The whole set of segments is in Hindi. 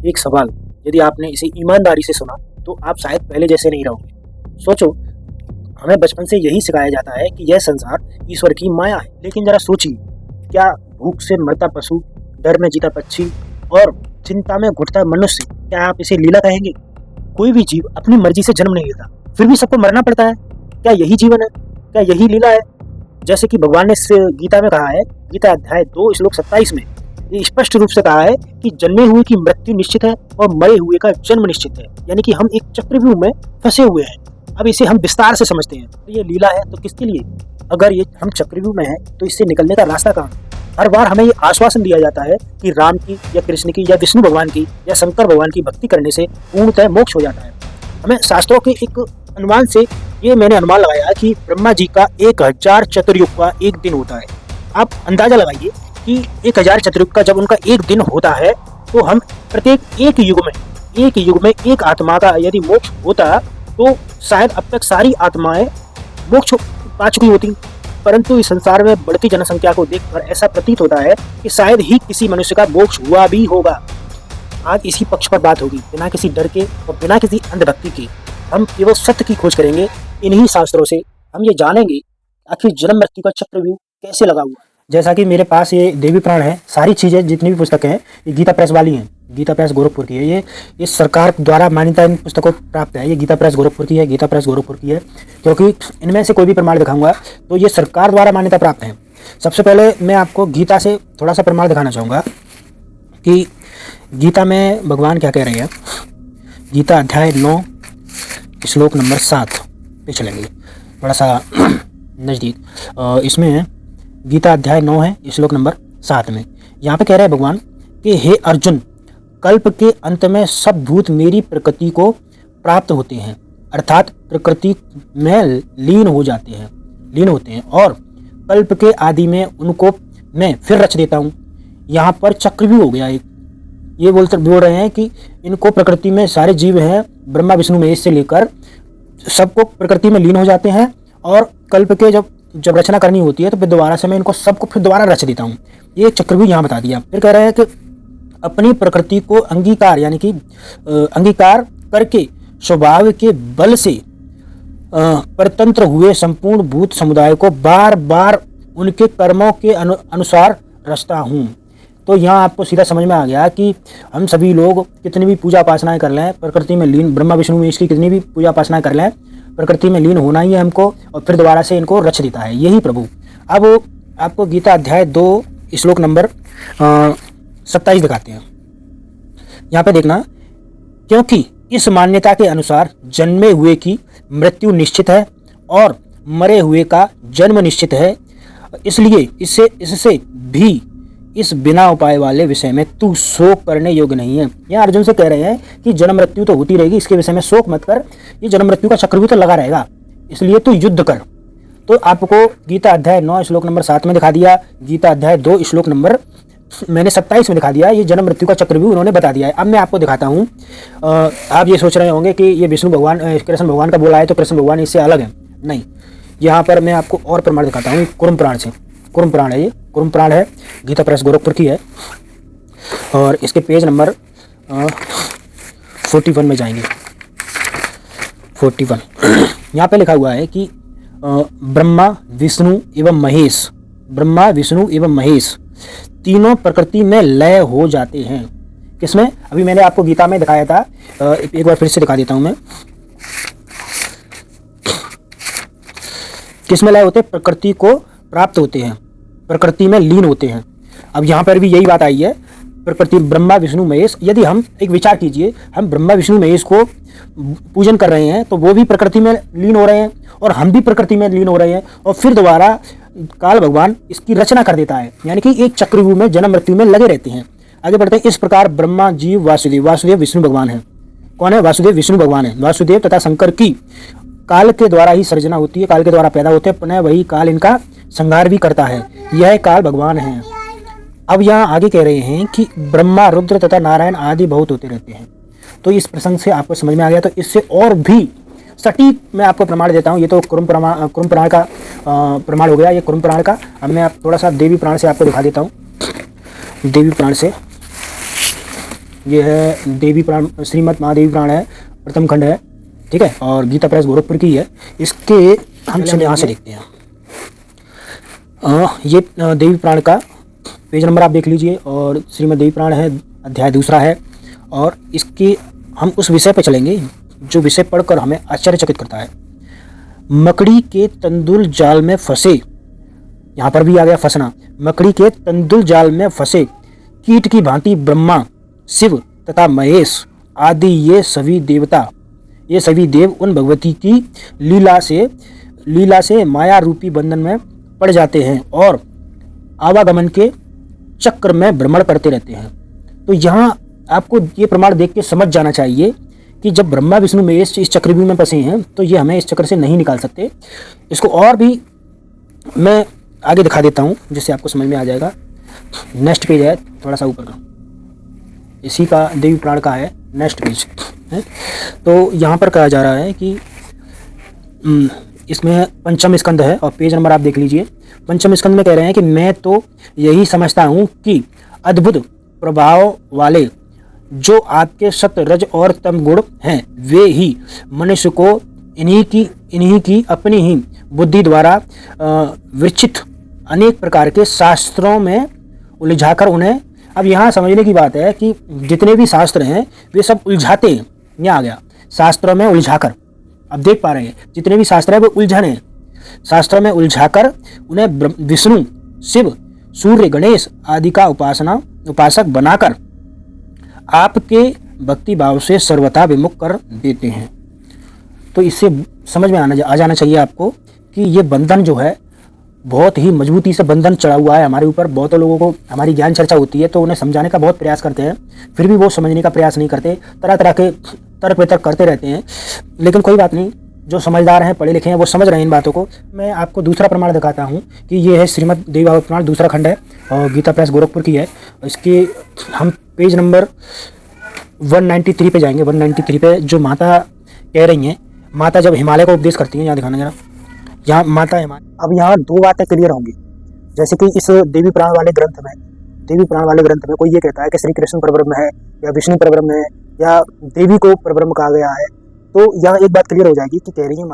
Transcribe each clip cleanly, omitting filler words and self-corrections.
एक सवाल, यदि आपने इसे ईमानदारी से सुना तो आप शायद पहले जैसे नहीं रहोगे। सोचो, हमें बचपन से यही सिखाया जाता है कि यह संसार ईश्वर की माया है। लेकिन जरा सोचिए, क्या भूख से मरता पशु, डर में जीता पक्षी और चिंता में घुटता मनुष्य, क्या आप इसे लीला कहेंगे? कोई भी जीव अपनी मर्जी से जन्म नहीं लेता, फिर भी सबको मरना पड़ता है। क्या यही जीवन है? क्या यही लीला है? जैसे कि भगवान ने गीता में कहा है, गीता अध्याय 2 श्लोक 27 में ये स्पष्ट रूप से कहा है कि जन्मे हुए की मृत्यु निश्चित है और मरे हुए का जन्म निश्चित है। यानी कि हम एक चक्रव्यूह में फंसे हुए हैं। अब इसे हम विस्तार से समझते हैं। तो ये लीला है तो किसके लिए? अगर ये हम चक्रव्यूह में हैं तो इससे निकलने का रास्ता कहाँ? हर बार हमें ये आश्वासन दिया जाता है कि राम की या कृष्ण की या विष्णु भगवान की या शंकर भगवान की भक्ति करने से पूर्णतः मोक्ष हो जाता है। हमें शास्त्रों के एक अनुमान से ये मैंने अनुमान लगाया कि ब्रह्मा जी का 1000 चतुर्युग का एक दिन होता है। आप अंदाजा लगाइए कि 1000 चतुर्युग का जब उनका एक दिन होता है तो हम प्रत्येक एक युग में एक आत्मा का यदि मोक्ष होता तो शायद अब तक सारी आत्माएं मोक्ष पा चुकी होती। परंतु इस संसार में बढ़ती जनसंख्या को देखकर ऐसा प्रतीत होता है कि शायद ही किसी मनुष्य का मोक्ष हुआ भी होगा। आज इसी पक्ष पर बात होगी, बिना किसी डर के और बिना किसी अंधभक्ति के। हम केवल सत्य की खोज करेंगे। इन्हीं शास्त्रों से हम ये जानेंगे आखिर जन्म मृत्यु का चक्रव्यूह कैसे लगा हुआ। जैसा कि मेरे पास ये देवी पुराण है, सारी चीज़ें जितनी भी पुस्तकें हैं ये गीता प्रेस वाली हैं। गीता प्रेस गोरखपुर की है। ये सरकार द्वारा मान्यता इन पुस्तकों को प्राप्त है। ये गीता प्रेस गोरखपुर की है, गीता प्रेस गोरखपुर की है, क्योंकि इनमें से कोई भी प्रमाण दिखाऊंगा तो ये सरकार द्वारा मान्यता प्राप्त है। सबसे पहले मैं आपको गीता से थोड़ा सा प्रमाण दिखाना चाहूँगा कि गीता में भगवान क्या कह रहे हैं। गीता अध्याय 9 श्लोक नंबर 7 पे चलेंगे, थोड़ा सा नज़दीक। इसमें गीता अध्याय 9 है, श्लोक नंबर 7 में यहाँ पे कह रहे हैं भगवान कि हे अर्जुन, कल्प के अंत में सब भूत मेरी प्रकृति को प्राप्त होते हैं, अर्थात प्रकृति में लीन होते हैं और कल्प के आदि में उनको मैं फिर रच देता हूँ। यहाँ पर चक्रव्यूह हो गया एक। ये बोल रहे हैं कि इनको प्रकृति में सारे जीव हैं, ब्रह्मा विष्णु महेश से लेकर सबको प्रकृति में लीन हो जाते हैं और कल्प के जब रचना करनी होती है तो फिर दोबारा से मैं इनको सबको फिर दोबारा रच देता हूँ। ये चक्रव्यूह यहाँ बता दिया। फिर कह रहे हैं कि अपनी प्रकृति को अंगीकार यानी कि अंगीकार करके स्वभाव के बल से परतंत्र हुए संपूर्ण भूत समुदाय को बार बार उनके कर्मों के अनुसार रचता हूँ। तो यहाँ आपको सीधा समझ में आ गया कि हम सभी लोग कितनी भी पूजा उपासनाएं कर लें, प्रकृति में लीन, ब्रह्मा विष्णु महेश की कितनी भी पूजा उपासनाएं कर लें, प्रकृति में लीन होना ही है हमको और फिर दोबारा से इनको रच देता है यही प्रभु। अब आपको गीता अध्याय 2 श्लोक नंबर 27 दिखाते हैं। यहाँ पे देखना, क्योंकि इस मान्यता के अनुसार जन्मे हुए की मृत्यु निश्चित है और मरे हुए का जन्म निश्चित है, इसलिए इससे भी इस बिना उपाय वाले विषय में तू शोक करने योग्य नहीं है। यह अर्जुन से कह रहे हैं कि जन्म मृत्यु तो होती रहेगी, इसके विषय में शोक मत कर, ये जन्म मृत्यु का चक्रव्यूह तो लगा रहेगा, इसलिए तू युद्ध कर। तो आपको गीता अध्याय 9 श्लोक नंबर 7 में दिखा दिया, गीता अध्याय 2 श्लोक नंबर मैंने 27 में दिखा दिया। ये जन्म मृत्यु का चक्रव्यूह उन्होंने बता दिया है। अब मैं आपको दिखाता हूँ। आप ये सोच रहे होंगे कि ये विष्णु भगवान कृष्ण भगवान का बोला है तो कृष्ण भगवान इससे अलग है। नहीं, यहाँ पर मैं आपको और प्रमाण दिखाता हूँ। कुरुम पुराण से, कुरुम पुराण है, ये कुरुम पुराण है, गीता प्रेस गोरखपुर की है और इसके पेज नंबर 41 में जाएंगे। 41 यहाँ पे लिखा हुआ है कि ब्रह्मा विष्णु एवं महेश तीनों प्रकृति में लय हो जाते हैं। किसमें? अभी मैंने आपको गीता में दिखाया था, एक बार फिर से दिखा देता हूं मैं। किसमें लय होते हैं? प्रकृति को प्राप्त होते हैं, प्रकृति में लीन होते हैं। अब यहाँ पर भी यही बात आई है, प्रकृति ब्रह्मा विष्णु महेश। यदि हम एक विचार कीजिए, हम ब्रह्मा विष्णु महेश को पूजन कर रहे हैं तो वो भी प्रकृति में लीन हो रहे हैं और हम भी प्रकृति में लीन हो रहे हैं और फिर दोबारा काल भगवान इसकी रचना कर देता है, यानी कि एक चक्रव्यूह में जन्म मृत्यु में लगे रहते हैं। आगे बढ़ते हैं। इस प्रकार ब्रह्मा जीव वासुदेव विष्णु भगवान है। कौन है? वासुदेव विष्णु भगवान है। वासुदेव तथा शंकर की काल के द्वारा ही सर्जना होती है, काल के द्वारा पैदा होते हैं, पुनः वही काल इनका संहार भी करता है। यह काल भगवान है। अब यहाँ आगे कह रहे हैं कि ब्रह्मा रुद्र तथा नारायण आदि बहुत होते रहते हैं। तो इस प्रसंग से आपको समझ में आ गया। तो इससे और भी सटीक मैं आपको प्रमाण देता हूँ। ये तो कुरुम पुराण का प्रमाण हो गया, ये कुरुम पुराण का। अब मैं आप थोड़ा सा देवी पुराण से आपको दिखा देता हूँ। देवी पुराण से ये है देवी पुराण, श्रीमद् महादेवी पुराण है, प्रथम खंड है, ठीक है, और गीता प्रेस गोरखपुर की है। इसके हम चलिए यहाँ से देखते हैं। ये देवी पुराण का पेज नंबर आप देख लीजिए, और श्रीमद् देवी पुराण है, अध्याय दूसरा है, और इसके हम उस विषय पर चलेंगे जो विषय पढ़कर हमें आश्चर्यचकित करता है। मकड़ी के तंदुल जाल में फंसे, यहाँ पर भी आ गया फंसना, मकड़ी के तंदुल जाल में फंसे कीट की भांति ब्रह्मा, शिव तथा महेश आदि ये सभी देव उन भगवती की लीला से माया रूपी बंधन में पड़ जाते हैं और आवागमन के चक्र में भ्रमण करते रहते हैं। तो यहाँ आपको ये प्रमाण देख के समझ जाना चाहिए कि जब ब्रह्मा विष्णु महेश इस चक्रव्यूह में फंसे हैं तो ये हमें इस चक्र से नहीं निकाल सकते। इसको और भी मैं आगे दिखा देता हूँ जिससे आपको समझ में आ जाएगा। नेक्स्ट पेज है थोड़ा सा ऊपर का, इसी का देवी पुराण का है नेक्स्ट पेज है। तो यहाँ पर कहा जा रहा है कि इसमें पंचम स्कंद है और पेज नंबर आप देख लीजिए। पंचम स्कंद में कह रहे हैं कि मैं तो यही समझता हूँ कि अद्भुत प्रभाव वाले जो आपके सत रज और तम गुण हैं वे ही मनुष्य को इन्हीं की अपनी ही बुद्धि द्वारा विरचित अनेक प्रकार के शास्त्रों में उलझाकर उन्हें, अब यहाँ समझने की बात है कि जितने भी शास्त्र हैं वे सब उलझाते हैं। यहाँ आ गया शास्त्रों में उलझाकर, अब देख पा रहे हैं जितने भी शास्त्र हैं वो उलझन है, शास्त्रों में उलझाकर उन्हें विष्णु, शिव, सूर्य, गणेश आदि का उपासक बनाकर आपके भक्ति भाव से सर्वथा विमुख कर देते हैं। तो इससे समझ में आ जाना चाहिए आपको कि ये बंधन जो है बहुत ही मजबूती से बंधन चढ़ा हुआ है हमारे ऊपर। बहुत लोगों को हमारी ज्ञान चर्चा होती है तो उन्हें समझाने का बहुत प्रयास करते हैं, फिर भी वो समझने का प्रयास नहीं करते, तरह तरह के तर्क वितर्क करते रहते हैं। लेकिन कोई बात नहीं, जो समझदार हैं, पढ़े लिखे हैं, वो समझ रहे हैं इन बातों को। मैं आपको दूसरा प्रमाण दिखाता हूँ कि ये है श्रीमद् देवी भागवत पुराण दूसरा खंड है और गीता प्रेस गोरखपुर की है। इसके हम पेज नंबर 193 पे जाएंगे। 193 पे जो माता कह रही हैं, माता जब हिमालय का उपदेश करती हैं, यहाँ दिखाना जरा, यहाँ माता हिमालय। अब यहाँ दो बातें क्लियर होंगी, जैसे कि इस देवी पुराण वाले ग्रंथ में कोई ये कहता है कि श्री कृष्ण परब्रह्म है या विष्णु परब्रह्म है या देवी को परब्रह्म कहा गया है। तो यहाँ एक बात क्लियर हो जाएगी कि कह रही है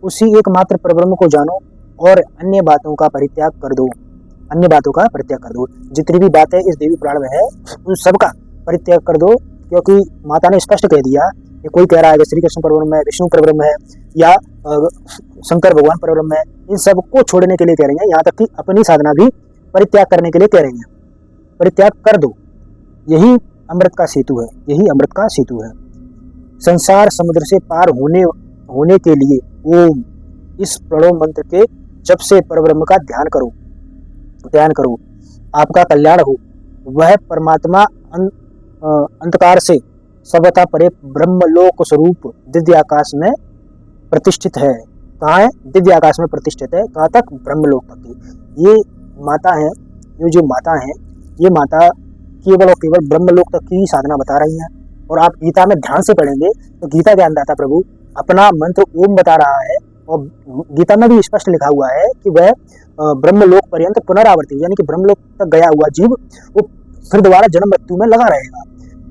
उसी एकमात्र परब्रह्म को जानो और अन्य बातों का परित्याग कर दो। जितनी भी बातें इस देवी पुराण में है उन सब का परित्याग कर दो, क्योंकि माता ने स्पष्ट कह दिया कि कोई कह रहा है कि श्री कृष्ण परब्रह्म है, विष्णु परब्रह्म है या शंकर भगवान परब्रह्म है, इन सब को छोड़ने के लिए कह रही है। यहाँ तक कि अपनी साधना भी परित्याग करने के लिए कह रही है। परित्याग कर दो, यही अमृत का सेतु है। संसार समुद्र से पार होने के लिए ओम इस प्रणव मंत्र के जप से परब्रह्म का ध्यान करो, आपका कल्याण हो। वह परमात्मा अंधकार से सर्वथा परे ब्रह्मलोक स्वरूप दिव्य आकाश में प्रतिष्ठित है। कहाँ है? दिव्य आकाश में प्रतिष्ठित है। कहाँ तक? ब्रह्मलोक तक। ये माता है, ये माता केवल और केवल ब्रह्मलोक तक की साधना बता रही है। और आप गीता में ध्यान से पढ़ेंगे तो गीता ज्ञानदाता प्रभु अपना मंत्र ओम बता रहा है और गीता में भी स्पष्ट लिखा हुआ है कि वह ब्रह्मलोक पर्यंत पुनरावर्ती, यानी कि ब्रह्मलोक तक गया हुआ जीव वो फिर दोबारा जन्म मृत्यु में लगा रहेगा।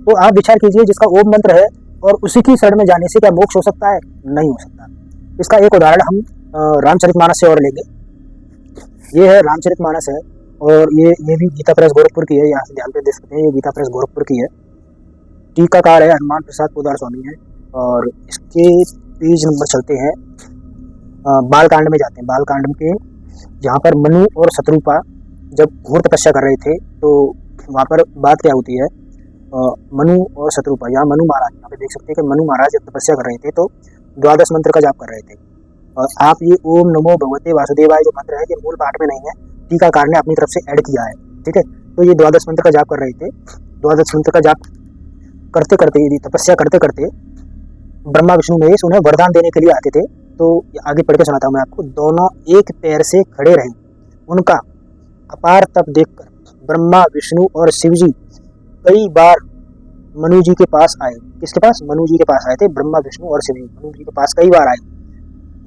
तो आप विचार कीजिए, जिसका ओम मंत्र है और उसी की शरण में जाने से क्या मोक्ष हो सकता है? नहीं हो सकता। इसका एक उदाहरण हम रामचरितमानस से और लेंगे। ये है रामचरितमानस है और ये भी गीता प्रेस गोरखपुर की है। यहाँ से ध्यान पे देख सकते हैं, ये गीता प्रेस गोरखपुर की है। टीकाकार है हनुमान प्रसाद पोदार स्वामी है। और इसके पेज नंबर चलते हैं, बालकांड में जाते हैं। बालकांड के जहाँ पर मनु और शत्रुपा जब घोर तपस्या कर रहे थे तो वहाँ पर बात क्या होती है, मनु और शत्रुपा, यहाँ मनु महाराज, यहाँ पे देख सकते हैं कि मनु महाराज जब तपस्या कर रहे थे तो द्वादश मंत्र का जाप कर रहे थे। और आप ये ओम नमो भगवते वासुदेवाय जो मंत्र है ये मूल पाठ में नहीं है, टीकाकार ने अपनी तरफ से ऐड किया है। ठीक है, तो ये द्वादश मंत्र का जाप कर रहे थे। द्वादश मंत्र का जाप करते करते, यदि तपस्या करते करते ब्रह्मा विष्णु महेश उन्हें वरदान देने के लिए आते थे। तो आगे पढ़ के सुनाता हूँ मैं आपको। दोनों एक पैर से खड़े रहे, उनका अपार तप देखकर ब्रह्मा विष्णु और शिव जी कई बार मनु जी के पास आए। किसके पास? मनु जी के पास आए थे। ब्रह्मा विष्णु और शिव जी मनु जी के पास कई बार आए।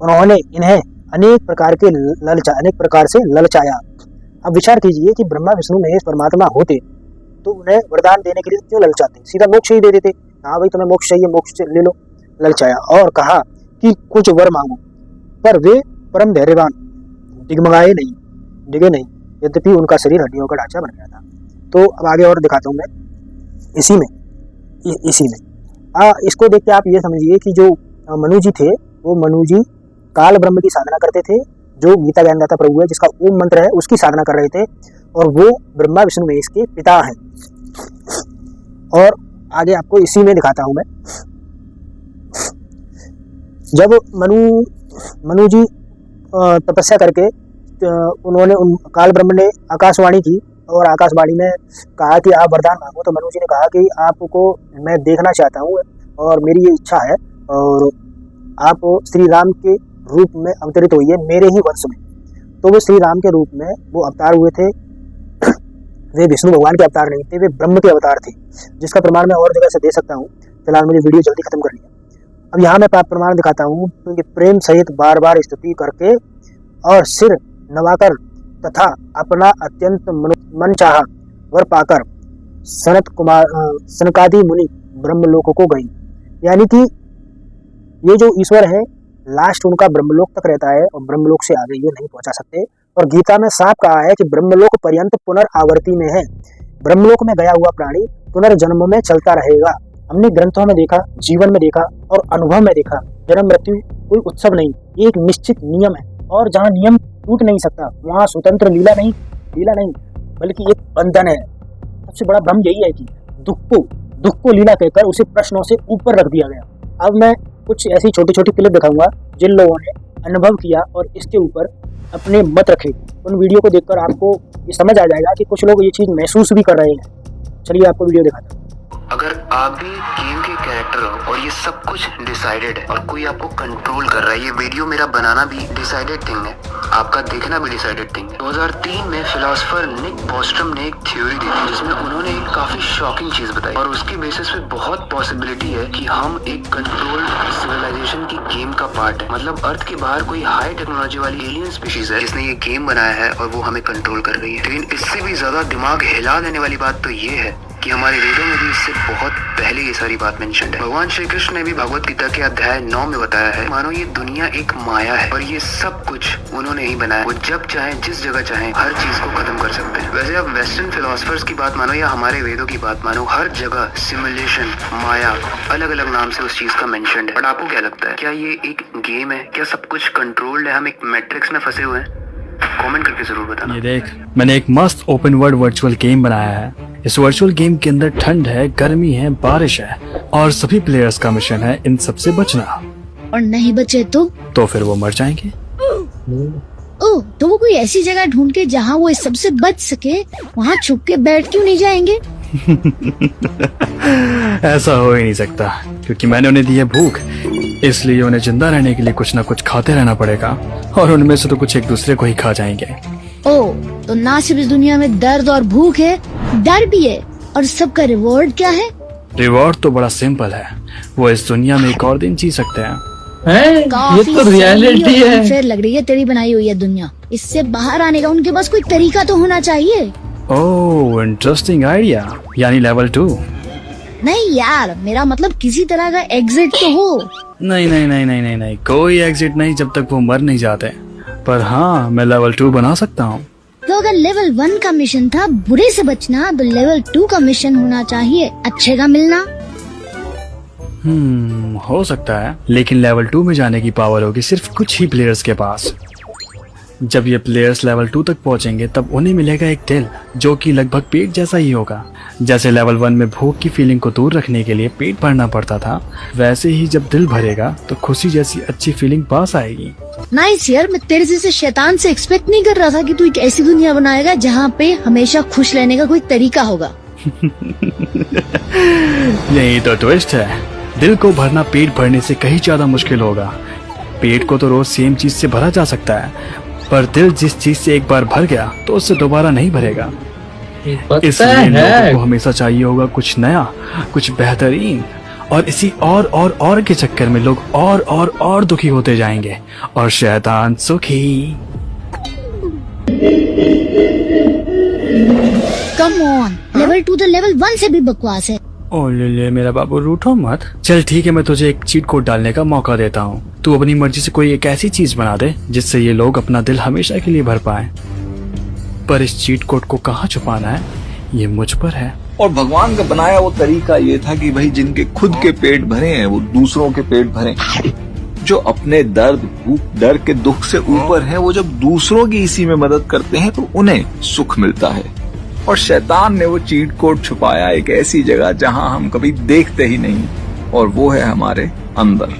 उन्होंने इन्हें अनेक प्रकार से ललचाया। अब विचार कीजिए कि ब्रह्मा विष्णु महेश परमात्मा होते तो उन्हें वरदान देने के लिए क्यों ललचाते, सीधा मोक्ष ही दे देते। हाँ भाई तुम्हें मोक्ष चाहिए, मोक्ष ले लो। ललचाया और कहा कि कुछ वर मांगो, पर वे परम धैर्यवान डिगमगाए नहीं, डिगे नहीं, यद्यपि उनका शरीर हड्डियों का ढांचा बन गया था। तो अब आगे और दिखाता हूँ मैं इसी में। इसको देख के आप ये समझिए कि जो मनु जी थे, वो मनु जी काल ब्रह्म की साधना करते थे, जो गीता ज्ञानदाता प्रभु है जिसका ओम मंत्र है उसकी साधना कर रहे थे, और वो ब्रह्मा विष्णु महेश के पिता हैं। और आगे आपको इसी में दिखाता हूं मैं। जब मनु जी तपस्या करके उन्होंने काल ब्रह्म ने आकाशवाणी की और आकाशवाणी में कहा कि आप वरदान मांगो, तो मनु जी ने कहा कि आपको मैं देखना चाहता हूँ और मेरी ये इच्छा है, और आप श्री राम के रूप में अवतरित होइए मेरे ही वंश में। तो वो श्री राम के रूप में वो अवतार हुए थे। वे विष्णु भगवान के अवतार नहीं थे, वे ब्रह्म के अवतार थे, जिसका प्रमाण मैं और जगह से दे सकता हूँ। फिलहाल मुझे वीडियो जल्दी खत्म करनी है। अब यहाँ मैं प्रमाण दिखाता हूँ, क्योंकि प्रेम सहित बार बार स्तुति करके और सिर नवाकर तथा अपना अत्यंत मनचाहा वर पाकर सनकादि मुनि ब्रह्मलोक को गई। यानी कि ये जो ईश्वर है लास्ट उनका ब्रह्मलोक तक रहता है, और ब्रह्मलोक से आगे ये नहीं पहुंचा सकते। और गीता में साफ कहा है कि ब्रह्मलोक पर्यंत पुनर्आवर्ती में है। ब्रह्मलोक में गया हुआ प्राणी पुनर्जन्म में चलता रहेगा। हमने ग्रंथों में देखा, जीवन में देखा और अनुभव में देखा, जन्म मृत्यु कोई उत्सव नहीं, ये एक निश्चित नियम है, और जहाँ नियम टूट नहीं सकता वहाँ स्वतंत्र लीला नहीं बल्कि एक बंधन है। सबसे बड़ा भ्रम यही है कि दुख को लीला कहकर उसे प्रश्नों से ऊपर रख दिया गया। अब मैं कुछ ऐसी छोटी छोटी क्लिप दिखाऊंगा जिन लोगों ने अनुभव किया और इसके ऊपर अपने मत रखे। उन वीडियो को देखकर आपको ये समझ आ जाएगा कि कुछ लोग ये चीज़ महसूस भी कर रहे हैं। चलिए आपको वीडियो दिखाता हूँ। अगर आप भी गेम के कैरेक्टर हो और ये सब कुछ डिसाइडेड है और कोई आपको कंट्रोल कर रहा है, ये वीडियो मेरा बनाना भी डिसाइडेड थिंग है, आपका देखना भी डिसाइडेड थिंग है। 2003 में फिलोसोफर निक बॉस्ट्रम ने एक थ्योरी दी थी, जिसमें उन्होंने एक काफी शॉकिंग चीज बताई, और उसके बेसिस पे बहुत पॉसिबिलिटी है कि हम एक कंट्रोल्ड सिविलाइजेशन की गेम का पार्ट है। मतलब अर्थ के बाहर कोई हाई टेक्नोलॉजी वाली एलियन स्पीशीज है जिसने ये गेम बनाया है और वो हमें कंट्रोल कर रही है। लेकिन इससे भी ज्यादा दिमाग हिला देने वाली बात तो ये है कि हमारे वेदों में भी इससे बहुत पहले ये सारी बात मेंशन्ड है। भगवान श्री कृष्ण ने भी भगवत गीता के अध्याय 9 में बताया है, मानो ये दुनिया एक माया है और ये सब कुछ उन्होंने ही बनाया। वो जब चाहे जिस जगह चाहे हर चीज को खत्म कर सकते हैं। वैसे आप वेस्टर्न फिलोसफर्स की बात मानो या हमारे वेदों की बात मानो, हर जगह सिमुलेशन, माया, अलग अलग नाम से उस चीज का मेंशन्ड है। बट आपको क्या लगता है, क्या ये एक गेम है? क्या सब कुछ कंट्रोल्ड है? हम एक मैट्रिक्स में फंसे हुए हैं? कमेंट करके जरूर बताना। ये देख, मैंने एक मस्त ओपन वर्ल्ड वर्चुअल गेम बनाया है। इस वर्चुअल गेम के अंदर ठंड है, गर्मी है, बारिश है, और सभी प्लेयर्स का मिशन है इन सबसे बचना। और नहीं बचे तो फिर वो मर जाएंगे। ओह, तो वो कोई ऐसी जगह ढूंढ के जहाँ वो इस सबसे बच सके, वहाँ छुप के बैठ क्यों नहीं जाएंगे? ऐसा हो ही नहीं सकता, क्योंकि मैंने उन्हें दी है भूख, इसलिए उन्हें जिंदा रहने के लिए कुछ न कुछ खाते रहना पड़ेगा, और उनमें से तो कुछ एक दूसरे को ही खा जाएंगे। ओह, तो ना सिर्फ इस दुनिया में दर्द और भूख है, डर भी है, और सबका रिवॉर्ड क्या है? रिवॉर्ड तो बड़ा सिंपल है, वो इस दुनिया में एक और दिन जी सकते हैं। ये तो रियलिटी है। फिर लग रही है तेरी बनाई हुई है दुनिया। इससे बाहर आने का उनके पास कोई तरीका तो होना चाहिए। ओह, इंटरेस्टिंग आइडिया, यानी लेवल 2? नहीं यार, मेरा मतलब किसी तरह का एग्जिट तो हो। नहीं, कोई एग्जिट नहीं जब तक वो मर नहीं जाते। पर हाँ, मैं लेवल 2 बना सकता हूँ। तो अगर लेवल 1 का मिशन था बुरे से बचना, तो लेवल 2 का मिशन होना चाहिए अच्छे का मिलना। हो सकता है, लेकिन लेवल 2 में जाने की पावर होगी सिर्फ कुछ ही प्लेयर्स के पास। जब ये प्लेयर्स लेवल 2 तक पहुंचेंगे तब उन्हें मिलेगा एक दिल, जो कि लगभग पेट जैसा ही होगा। जैसे लेवल 1 में भूख की फीलिंग को दूर रखने के लिए पेट भरना पड़ता था, वैसे ही जब दिल भरेगा तो खुशी जैसी अच्छी फीलिंग पास आएगी। नाइस यार, मैं तेरे जैसे शैतान से एक्सपेक्ट नहीं कर रहा था कि तू एक ऐसी दुनिया बनाएगा जहाँ पे हमेशा खुश रहने का कोई तरीका होगा। यही तो ट्विस्ट है, दिल को भरना पेट भरने से कहीं ज्यादा मुश्किल होगा। पेट को तो रोज सेम चीज से भरा जा सकता है, पर दिल जिस चीज से एक बार भर गया तो उससे दोबारा नहीं भरेगा। इसलिए लोगों को हमेशा चाहिए होगा कुछ नया, कुछ बेहतरीन, और इसी और के चक्कर में लोग और दुखी होते जाएंगे और शैतान सुखी। कम ऑन, लेवल 2 तो लेवल 1 से भी बकवास है। ओ ले मेरा बाबू, रूठो मत। चल ठीक है, मैं तुझे एक चीट कोड डालने का मौका देता हूँ। तू अपनी मर्जी से कोई एक ऐसी चीज बना दे जिससे ये लोग अपना दिल हमेशा के लिए भर पाए। पर इस चीट कोड को कहाँ छुपाना है, ये मुझ पर है। और भगवान का बनाया वो तरीका ये था कि भाई जिनके खुद के पेट भरे हैं वो दूसरों के पेट भरे। जो अपने दर्द, भूख, डर के दुख से ऊपर है, वो जब दूसरों की इसी में मदद करते हैं तो उन्हें सुख मिलता है। और शैतान ने वो चीट कोड छुपाया एक ऐसी जगह जहां हम कभी देखते ही नहीं, और वो है हमारे अंदर।